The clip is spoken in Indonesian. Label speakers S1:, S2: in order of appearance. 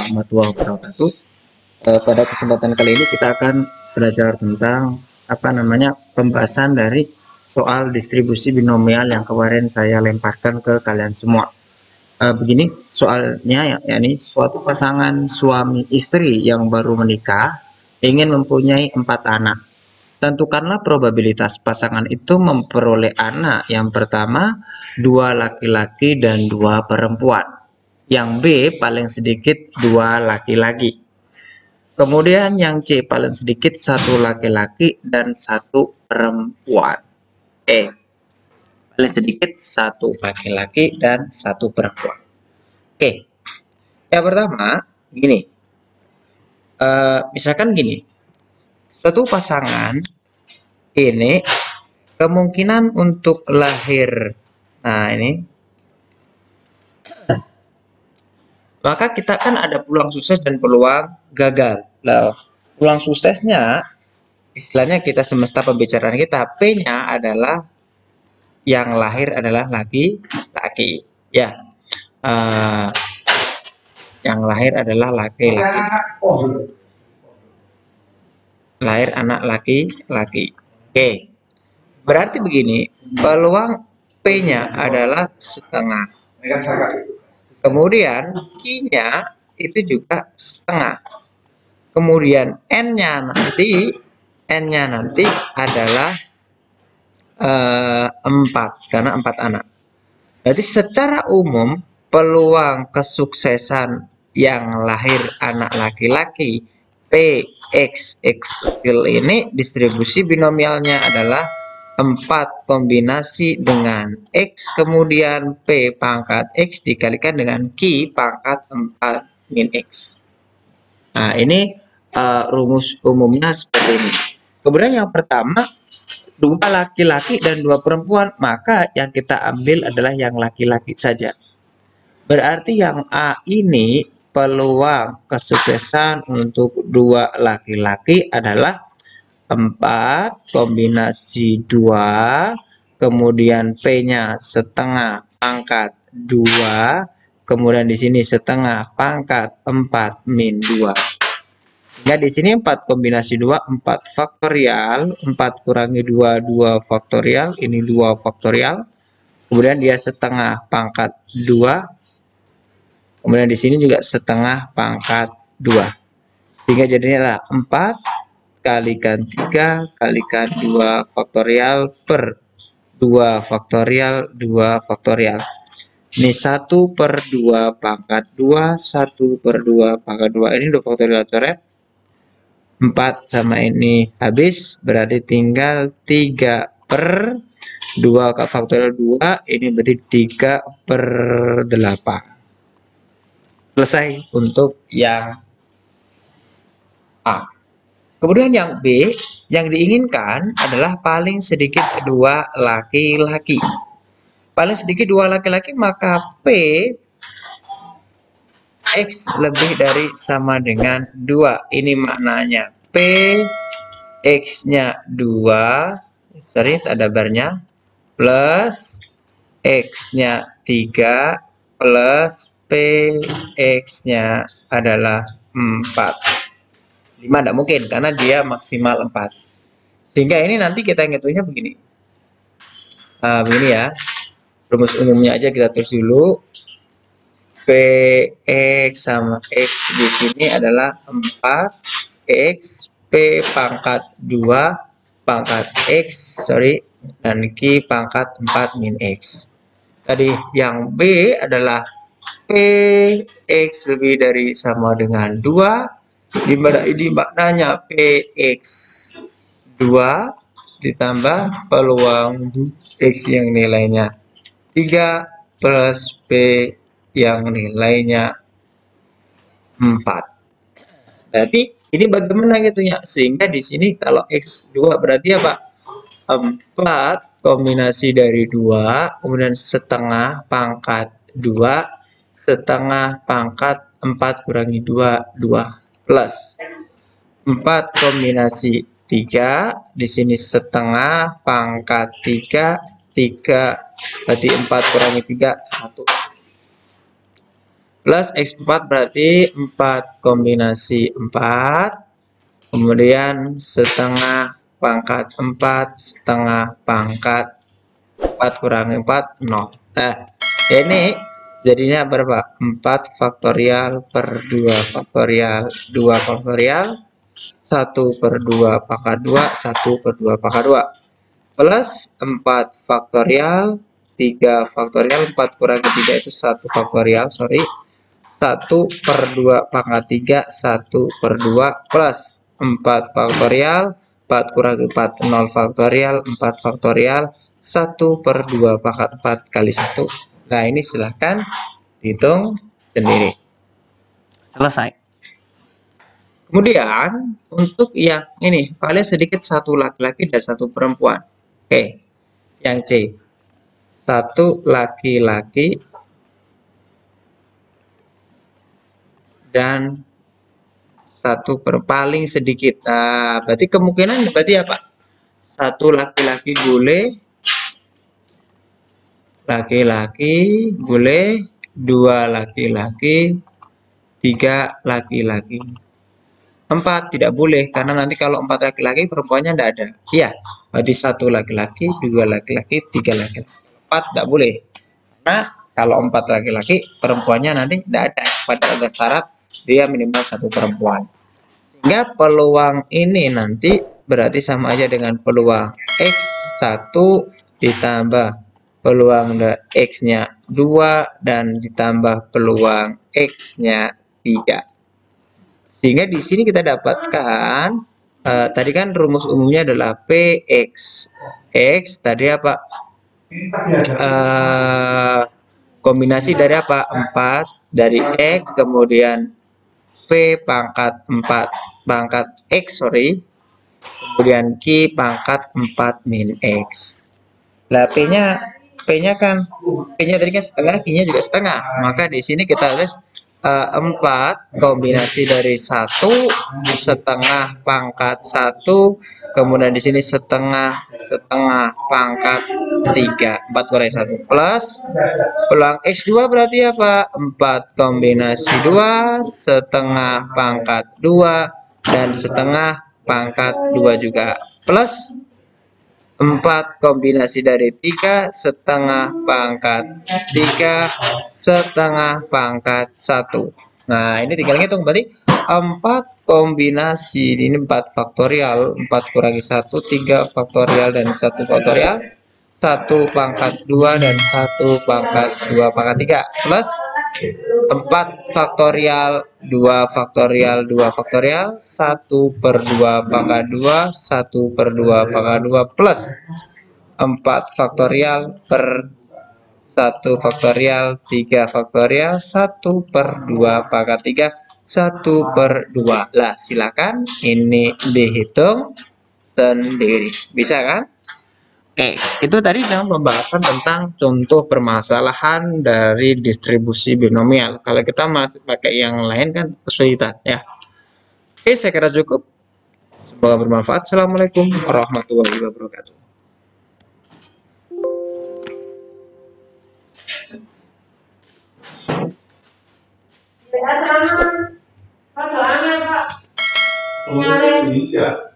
S1: warahmatullahi wabarakatuh. Pada kesempatan kali ini kita akan belajar tentang pembahasan dari soal distribusi binomial yang kemarin saya lemparkan ke kalian semua. Begini soalnya, yakni suatu pasangan suami istri yang baru menikah ingin mempunyai 4 anak. Tentukanlah probabilitas pasangan itu memperoleh anak. Yang pertama 2 laki-laki dan 2 perempuan. Yang B paling sedikit 2 laki-laki. Kemudian yang C paling sedikit 1 laki-laki dan 1 perempuan. Paling sedikit 1 laki-laki dan 1 perempuan. Oke. Yang pertama gini. Misalkan gini. Suatu pasangan ini kemungkinan untuk lahir, maka kita kan ada peluang sukses dan peluang gagal. Nah, peluang suksesnya istilahnya kita semesta pembicaraan kita, P-nya adalah yang lahir adalah laki-laki, ya. Yang lahir adalah laki-laki. Lahir anak laki-laki. Oke. Berarti begini, peluang P-nya adalah setengah. Kemudian Q-nya itu juga setengah. Kemudian N-nya nanti adalah 4 karena 4 anak. Jadi secara umum peluang kesuksesan yang lahir anak laki-laki P X kecil ini distribusi binomialnya adalah 4 kombinasi dengan X kemudian P pangkat X dikalikan dengan Q pangkat 4 min X. Nah, ini rumus umumnya seperti ini. Kemudian yang pertama 2 laki-laki dan 2 perempuan, maka yang kita ambil adalah yang laki-laki saja. Berarti yang A ini peluang kesuksesan untuk 2 laki-laki adalah 4 kombinasi 2, kemudian P-nya setengah pangkat 2, kemudian di sini setengah pangkat 4 min 2. Sehingga di sini 4 kombinasi 2, 4 faktorial, 4 kurangi 2, 2 faktorial, ini 2 faktorial. Kemudian dia setengah pangkat 2. Kemudian di sini juga setengah pangkat 2. Sehingga jadinya adalah 4 kalikan 3 kalikan 2 faktorial per 2 faktorial 2 faktorial. Ini 1 per 2 pangkat 2, 1 per 2 pangkat 2. Ini 2 faktorial coret. 4 sama ini habis, berarti tinggal 3 per 2 ke faktorial 2, ini berarti 3 per 8. Selesai untuk yang A. Kemudian yang B, yang diinginkan adalah paling sedikit 2 laki-laki. Paling sedikit 2 laki-laki, maka P X lebih dari sama dengan 2. Ini maknanya P X-nya 2, sorry, ada barnya, plus X-nya 3, plus P X-nya adalah 4. 5 tidak mungkin karena dia maksimal 4. Sehingga ini nanti kita ngitungnya begini. Begini ya. Rumus umumnya aja kita tulis dulu. Px sama X di sini adalah 4X P pangkat 2 pangkat X, sorry, dan Q pangkat 4 min X. Tadi yang B adalah Px lebih dari sama dengan 2. Di mana ini maknanya Px 2 ditambah peluang X yang nilainya 3 plus P yang nilainya 4. Berarti ini bagaimana gitu ya? Sehingga di sini kalau X 2 berarti apa? 4 kombinasi dari 2, kemudian setengah pangkat 2, setengah pangkat 4 kurangi 2, 2. Plus 4 kombinasi 3, di sini setengah pangkat 3, 3 berarti 4 kurangi 3, 1. plus X4 berarti 4 kombinasi 4, kemudian setengah pangkat 4 setengah pangkat 4 kurangi 4, 0. Nah, ini jadinya berapa? 4 faktorial per 2 faktorial 2 faktorial 1 per 2 pangkat 2 1 per 2 pangkat 2 plus 4 faktorial 3 faktorial 4 kurangi 3 itu 1 faktorial, sorry, 1 per 2 pangkat 3 1 per 2 plus 4 faktorial 4 kurangi 4 0 faktorial 4 faktorial 1 per 2 pangkat 4 kali 1. Nah, ini silahkan hitung sendiri. Selesai. Kemudian untuk yang ini paling sedikit satu laki-laki dan satu perempuan. Oke, yang C, satu laki-laki dan satu paling sedikit. Nah, berarti kemungkinan berarti apa? Satu laki-laki bule, dua laki-laki, tiga laki-laki. 4 tidak boleh karena nanti kalau 4 laki-laki perempuannya tidak ada. Iya, berarti satu laki-laki, dua laki-laki, tiga laki-laki. 4 tidak boleh. Karena kalau 4 laki-laki perempuannya nanti tidak ada. Pada ada syarat dia minimal satu perempuan. Sehingga peluang ini nanti berarti sama aja dengan peluang X1 ditambah peluang X-nya 2 dan ditambah peluang X-nya 3. Sehingga di sini kita dapatkan tadi kan rumus umumnya adalah PX. X tadi apa? Kombinasi dari apa? 4 dari X, kemudian P pangkat 4 pangkat X, sorry. Kemudian Q pangkat 4 min X. Lah P-nya kan P-nya tadi kan setengah, Q-nya juga setengah. Maka di sini kita tulis 4 kombinasi dari 1 setengah pangkat 1, kemudian di sini setengah pangkat 3, 4 kurangi 1 plus peluang X2 berarti apa? 4 kombinasi 2 setengah pangkat 2 dan setengah pangkat 2 juga plus 4 kombinasi dari 3 setengah pangkat 3 setengah pangkat 1. Nah, ini tinggal ngitung berarti 4 kombinasi ini 4 faktorial, 4 kurangi 1 3 faktorial dan 1 faktorial, 1 pangkat 2 dan 1 pangkat 2 pangkat 3 plus 4 faktorial 2 faktorial 2 faktorial 1 per 2 pangkat 2 1 per 2 pangkat 2 plus 4 faktorial per 1 faktorial 3 faktorial 1 per 2 pangkat 3 1 per 2. Lah, silakan ini dihitung sendiri. Bisa kan? Oke, itu tadi dalam pembahasan tentang contoh permasalahan dari distribusi binomial. Kalau kita masih pakai yang lain kan kesulitan ya. Oke, saya kira cukup. Semoga bermanfaat. Assalamualaikum warahmatullahi wabarakatuh. Oh, iya.